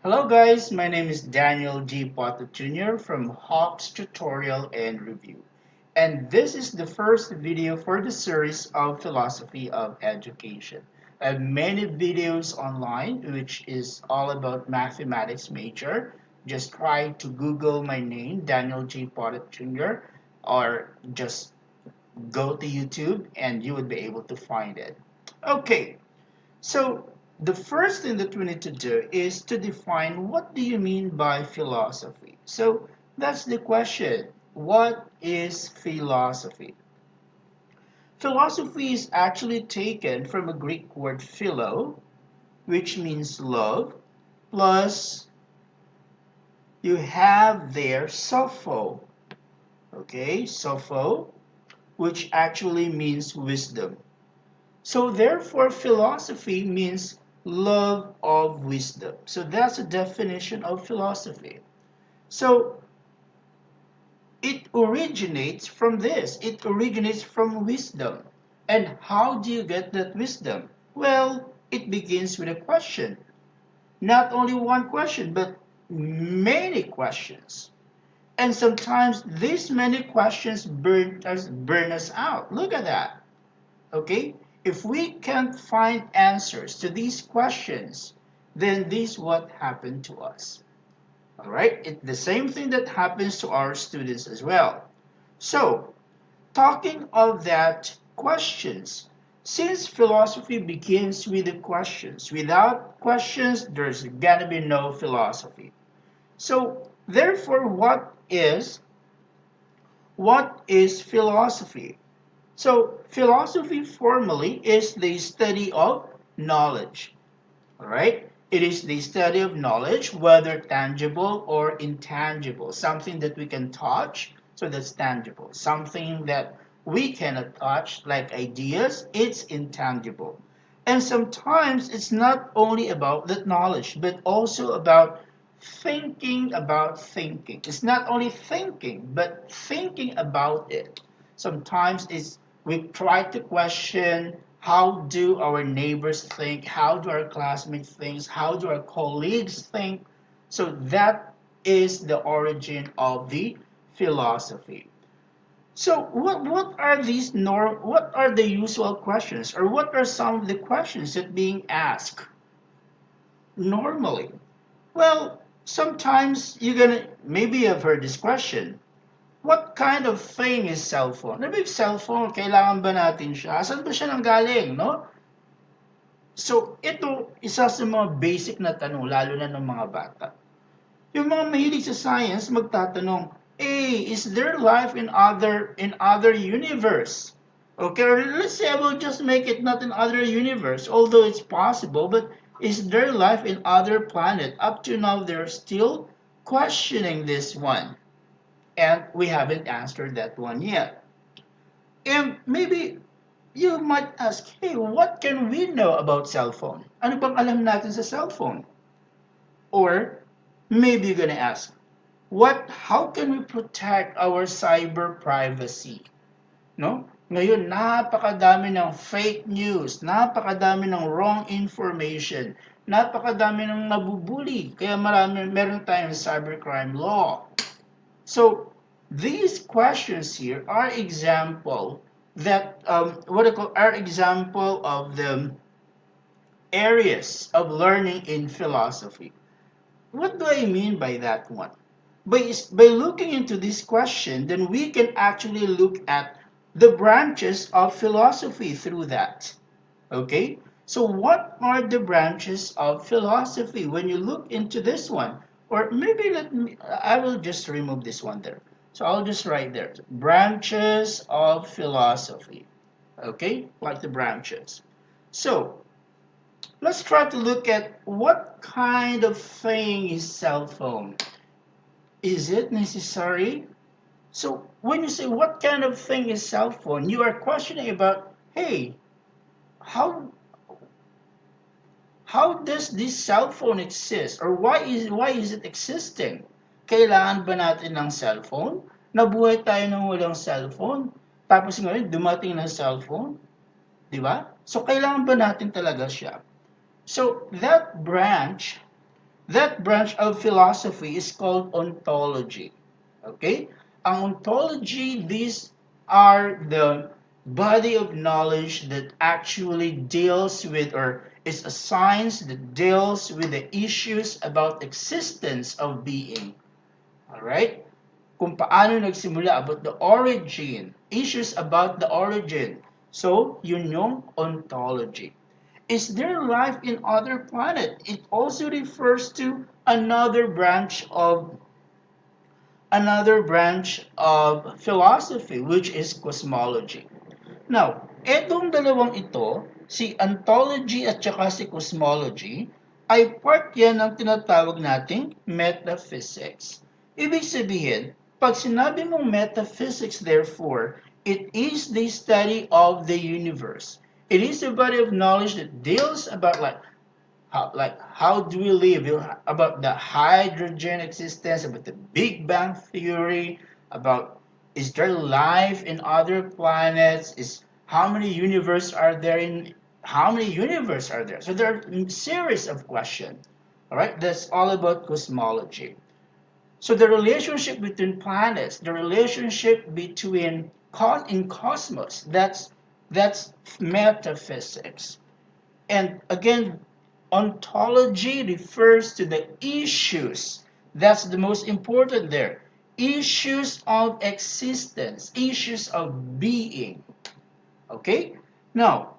Hello guys, my name is Daniel G. POTOT Jr. from Hawks Tutorial and Review. And this is the first video for the series of Philosophy of Education. I have many videos online which is all about mathematics major. Just try to Google my name, Daniel G. POTOT Jr. or just go to YouTube and you would be able to find it. Okay, so the first thing that we need to do is to define what do you mean by philosophy. So that's the question. What is philosophy? Philosophy is actually taken from a Greek word philo, which means love, plus you have there sopho, okay, sopho, which actually means wisdom. So therefore, philosophy means love of wisdom. So that's a definition of philosophy. So it originates from this. It originates from wisdom. And how do you get that wisdom? Well, it begins with a question. Not only one question, but many questions. And sometimes these many questions burn us out. Look at that. Okay? If we can't find answers to these questions, then this is what happened to us. All right? It's the same thing that happens to our students as well. So, talking of that questions, since philosophy begins with the questions, without questions, there's gonna be no philosophy. So, therefore, what is philosophy? So, philosophy formally is the study of knowledge. All right? It is the study of knowledge, whether tangible or intangible. Something that we can touch, so that's tangible. Something that we cannot touch, like ideas, it's intangible. And sometimes it's not only about that knowledge, but also about thinking about thinking. It's not only thinking, but thinking about it. Sometimes it's we try to question how do our neighbors think, how do our classmates think, how do our colleagues think. So that is the origin of the philosophy. So what are the usual questions, or what are some of the questions that being asked normally? Well, sometimes you're gonna maybe you've heard this question. What kind of thing is cellphone? Ano ba yung cellphone? Kailangan ba natin siya? Saan ba siya nanggaling, no? So, ito, isa sa mga basic na tanong, lalo na ng mga bata. Yung mga mahilig sa science, magtatanong, hey, is there life in other universe? Okay, or let's say I will just make it not in other universe, although it's possible, but is there life in other planet? Up to now, they're still questioning this one. And we haven't answered that one yet. And maybe you might ask, hey, what can we know about cell phone? Ano bang alam natin sa cell phone? Or maybe you're gonna ask, how can we protect our cyber privacy? No? Ngayon, napakadami ng fake news, napakadami ng wrong information, napakadami ng nabubuli. Kaya meron tayong cybercrime law. So these questions here are example that what I call are example of the areas of learning in philosophy. What do I mean by that one? By looking into this question, then we can actually look at the branches of philosophy through that. Okay? So what are the branches of philosophy when you look into this one? Or maybe I will just remove this one there. So I'll just write there, branches of philosophy. Okay? Like the branches. So let's try to look at what kind of thing is cell phone. Is it necessary? So when you say what kind of thing is cell phone, you are questioning about, hey, how does this cell phone exist, or why is it existing? Kailangan ba natin ng cellphone? Nabuhay tayo nang walang cellphone. Tapos ngayon dumating ng cellphone, 'di ba? So kailangan ba natin talaga siya? So That branch of philosophy is called ontology. Okay? Ang ontology, these are the body of knowledge that actually deals with, or is a science that deals with the issues about existence of being. Alright? Kung paano nagsimula, about the origin, issues about the origin. So, yun yung ontology. Is there life in other planet? It also refers to another branch of philosophy, which is cosmology. Now, etong dalawang ito, si ontology at saka si cosmology, ay part yan ng tinatawag nating metaphysics. Ibig sabihin, pag sinabi mong metaphysics, therefore, it is the study of the universe. It is a body of knowledge that deals about how do we live, about the hydrogen existence, about the Big Bang theory, about is there life in other planets, is how many universes are there in how many universes are there. So there are a series of questions. All right, that's all about cosmology. So the relationship between planets, the relationship between in cosmos, that's metaphysics. And again, ontology refers to the issues. That's the most important there. Issues of existence, issues of being. Okay? Now,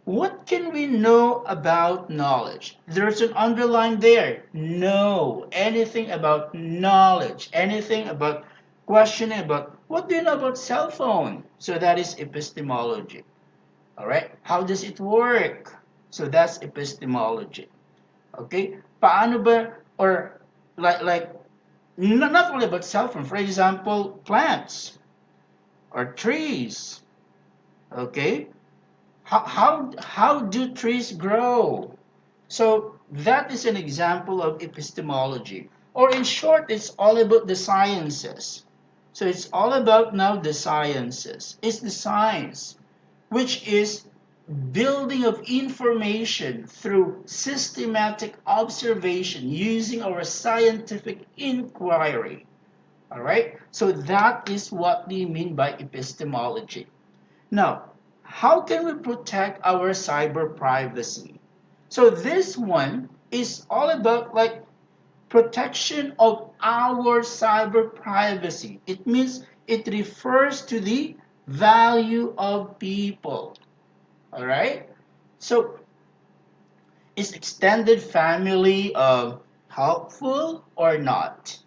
what can we know about knowledge? There's an underline there. Know anything about knowledge, anything about questioning about what do you know about cell phone? So that is epistemology. All right? How does it work? So that's epistemology. Okay? Paano ba, or like not only about cell phone, for example, plants or trees. Okay? How do trees grow? So that is an example of epistemology. Or in short, it's all about the sciences. So it's all about now the sciences. It's the science, which is building of information through systematic observation using our scientific inquiry. All right? So that is what we mean by epistemology. Now, how can we protect our cyber privacy? So this one is all about protection of our cyber privacy. It means it refers to the value of people. All right? So, is extended family helpful or not?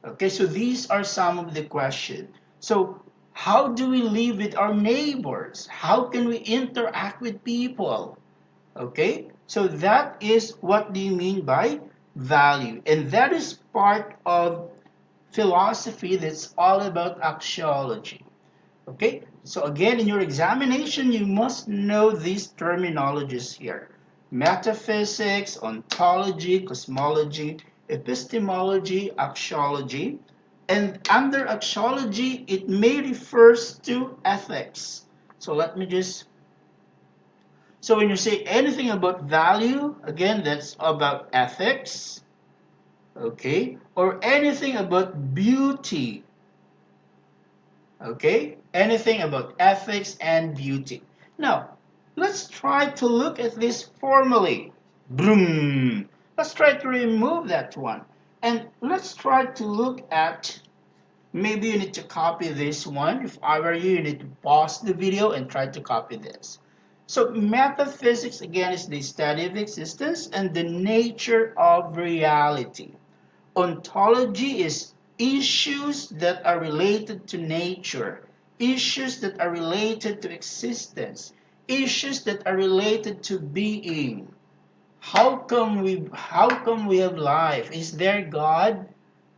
Okay, so these are some of the questions. So, how do we live with our neighbors? How can we interact with people? Okay, so that is what do you mean by value, and that is part of philosophy that's all about axiology. Okay, so again, in your examination, you must know these terminologies here: metaphysics, ontology, cosmology, epistemology, axiology. And under axiology, it may refers to ethics. So let me just, so when you say anything about value, again, that's about ethics, okay? Or anything about beauty, okay? Anything about ethics and beauty. Now, let's try to look at this formally. Broom. Let's try to remove that one. And let's try to look at, maybe you need to copy this one. If I were you, you need to pause the video and try to copy this. So metaphysics, again, is the study of existence and the nature of reality. Ontology is issues that are related to nature, issues that are related to existence, issues that are related to being. How come we have life? Is there God?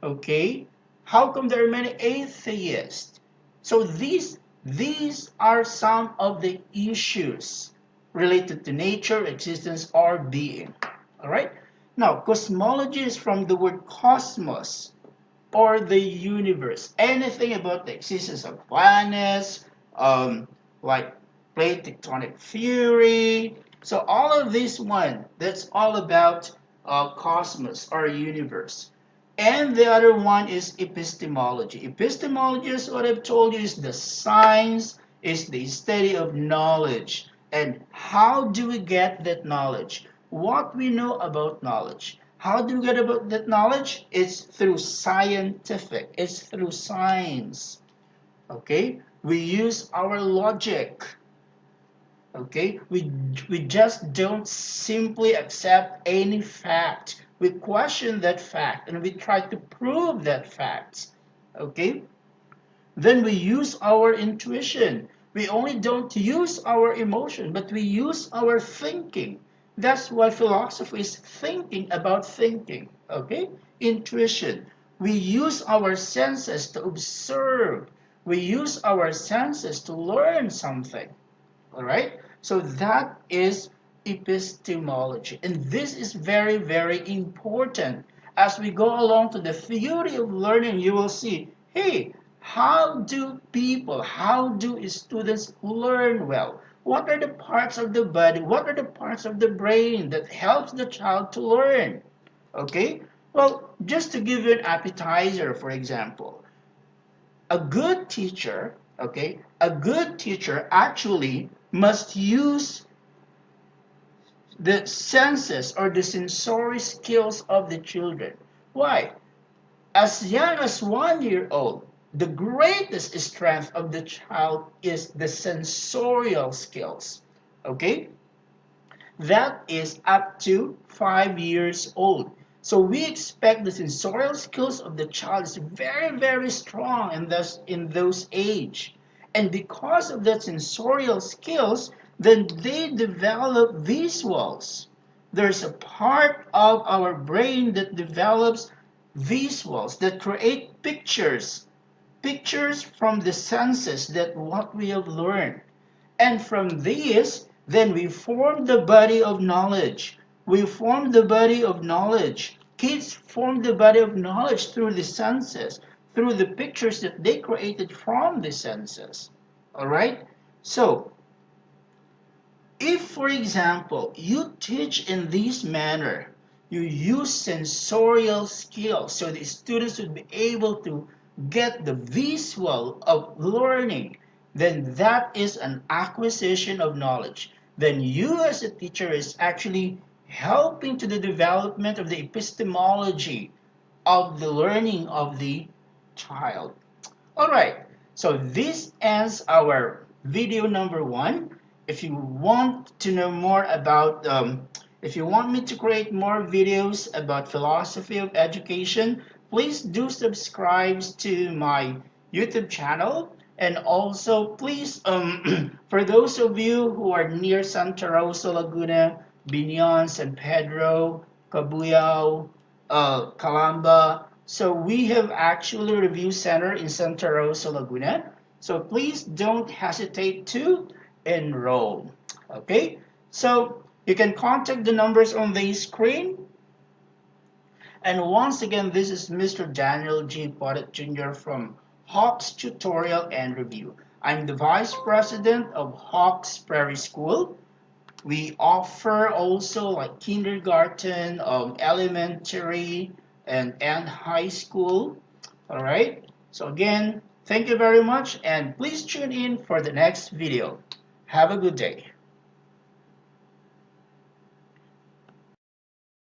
Okay? How come there are many atheists? So these are some of the issues related to nature, existence, or being. All right? Now, cosmology is from the word cosmos, or the universe. Anything about the existence of planets, like plate tectonic theory. So all of this one, that's all about cosmos or universe. And the other one is epistemology. Epistemology, is what I've told you, is the science, is the study of knowledge. And how do we get that knowledge? What we know about knowledge. How do we get about that knowledge? It's through scientific, it's through science. Okay? We use our logic. Okay? We just don't simply accept any fact. We question that fact and we try to prove that fact. Okay? Then we use our intuition. We only don't use our emotion, but we use our thinking. That's why philosophy is thinking about thinking. Okay? Intuition. We use our senses to observe. We use our senses to learn something. All right? So that is epistemology. And this is very, very important. As we go along to the theory of learning, you will see, hey, how do people, how do students learn well? What are the parts of the body? What are the parts of the brain that helps the child to learn? Okay? Well, just to give you an appetizer, for example, a good teacher, okay, a good teacher actually must use the senses or the sensory skills of the children. Why? As young as 1 year old, the greatest strength of the child is the sensorial skills. Okay? That is up to 5 years old. So we expect the sensorial skills of the child is very, very strong in those age. And because of that sensorial skills, then they develop visuals. There's a part of our brain that develops visuals, that create pictures from the senses, that what we have learned. And from these, then we form the body of knowledge. We form the body of knowledge. Kids form the body of knowledge through the senses, through the pictures that they created from the senses. All right? So, if, for example, you teach in this manner, you use sensorial skills so the students would be able to get the visual of learning, then that is an acquisition of knowledge. Then you as a teacher is actually helping to the development of the epistemology of the learning of the child. All right, so this ends our video number 1. If you want to know more about, if you want me to create more videos about philosophy of education, please do subscribe to my YouTube channel. And also, please, for those of you who are near Santa Rosa, Laguna, Binion, San Pedro, Cabuyao, Calamba, so we have actually a review center in Santa Rosa, Laguna. So please don't hesitate to enroll. Okay? So you can contact the numbers on the screen. And once again, this is Mr. Daniel G. POTOT Jr. from Hawks Tutorial and Review. I'm the Vice President of Hawks Prairie School. We offer also like kindergarten, elementary, and high school. All right. So again, thank you very much, and please tune in for the next video. Have a good day.